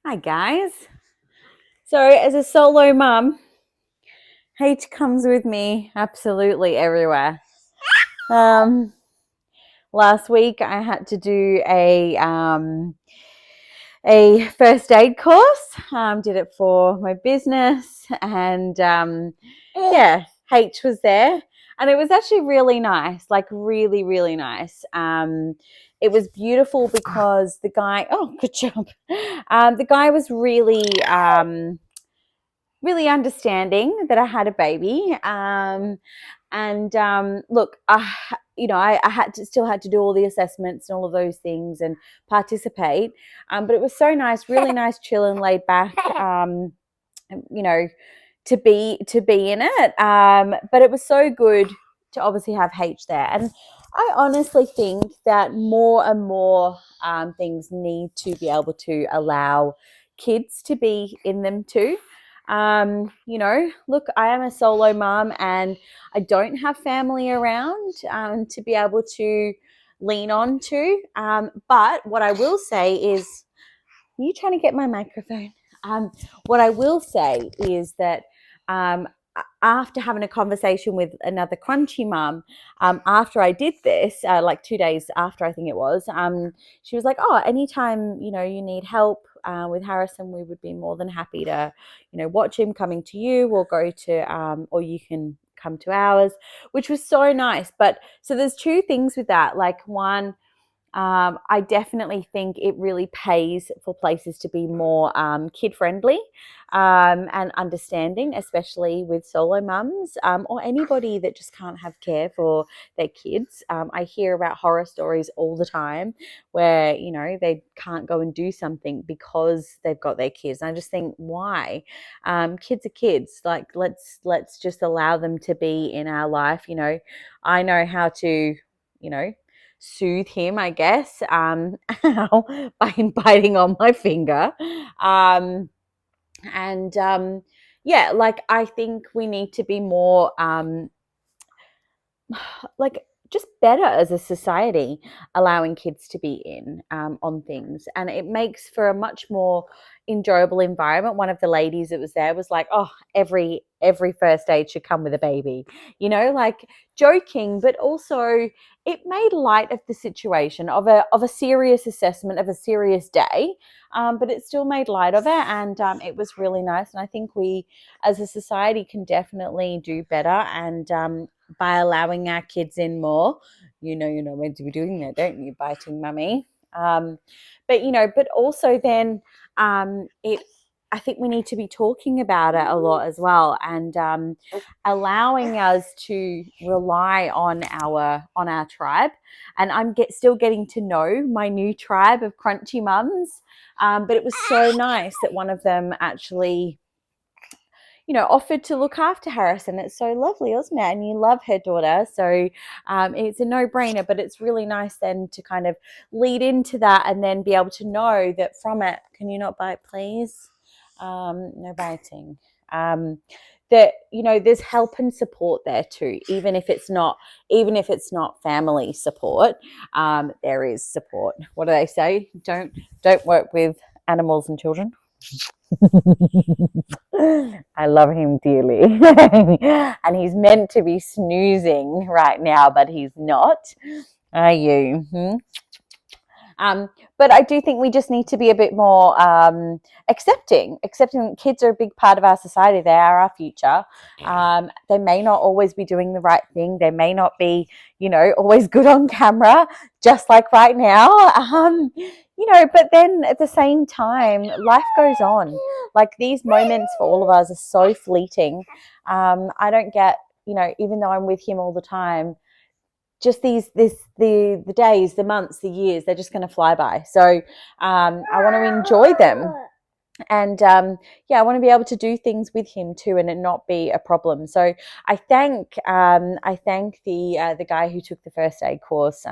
Hi guys. So as a solo mum, H comes with me absolutely everywhere. Um, Last week I had to do a first aid course. Did it for my business, and yeah, H was there, and it was actually really nice, like really, really nice. It was beautiful because the guy. Oh, good job. The guy was really understanding that I had a baby. Look, I still had to do all the assessments and all of those things and participate. But it was so nice, really nice, chill and laid back. You know, to be in it. But it was so good to obviously have H there, and I honestly think that more and more things need to be able to allow kids to be in them too. Look, I am a solo mom and I don't have family around to be able to lean on to. But what I will say is, are you trying to get my microphone? What I will say is that um, after having a conversation with another crunchy mum, after I did this, like 2 days after I think it was, she was like, "Oh, anytime you need help with Harrison, we would be more than happy to, watch him coming to you, or go to, or you can come to ours," which was so nice. But so there's two things with that. Like one. I definitely think it really pays for places to be more kid friendly and understanding, especially with solo mums or anybody that just can't have care for their kids. I hear about horror stories all the time where they can't go and do something because they've got their kids. And I just think, why? Kids are kids. Like let's just allow them to be in our life. I know how to soothe him, I guess, by biting on my finger. Yeah, like I think we need to be more like just better as a society, allowing kids to be in on things, and it makes for a much more enjoyable environment. One of the ladies that was there was like, "Oh, every first aid should come with a baby," like joking, but also it made light of the situation of a serious assessment of a serious day, but it still made light of it, and it was really nice. And I think we, as a society, can definitely do better, and by allowing our kids in more. You're not meant to be doing that, don't you, biting mummy? But also then it I think we need to be talking about it a lot as well, and allowing us to rely on our tribe. And I'm still getting to know my new tribe of crunchy mums, but it was so nice that one of them actually offered to look after Harrison. It's so lovely, wasn't it? And you love her daughter. So it's a no-brainer, but it's really nice then to kind of lead into that and then be able to know that from it, can you not bite, please? No biting. That there's help and support there too, even if it's not family support. There is support. What do they say? Don't work with animals and children. I love him dearly. And he's meant to be snoozing right now, but he's not. Are you? But I do think we just need to be a bit more accepting kids are a big part of our society. They are our future. They may not always be doing the right thing. They may not be, always good on camera, just like right now. But then at the same time, life goes on. Like these moments for all of us are so fleeting. I don't get, even though I'm with him all the time, just the days, the months, the years, they're just going to fly by. So I want to enjoy them. And I want to be able to do things with him too, and it not be a problem. So I thank the guy who took the first aid course.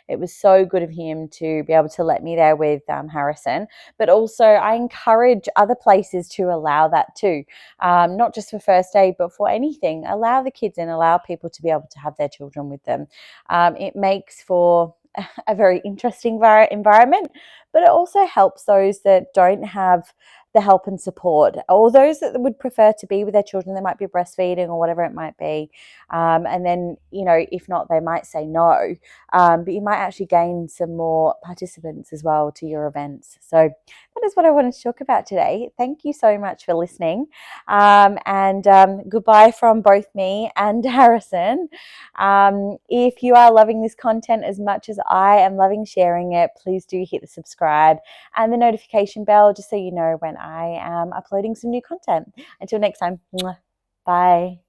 It was so good of him to be able to let me there with Harrison. But also, I encourage other places to allow that too, not just for first aid, but for anything. Allow the kids in, allow people to be able to have their children with them. It makes for a very interesting environment, but it also helps those that don't have the help and support, or those that would prefer to be with their children. They might be breastfeeding or whatever it might be. And then, if not, they might say no. But you might actually gain some more participants as well to your events. So that is what I wanted to talk about today. Thank you so much for listening. And goodbye from both me and Harrison. If you are loving this content as much as I am loving sharing it, please do hit the subscribe and the notification bell just so you know when I am uploading some new content. Until next time, bye.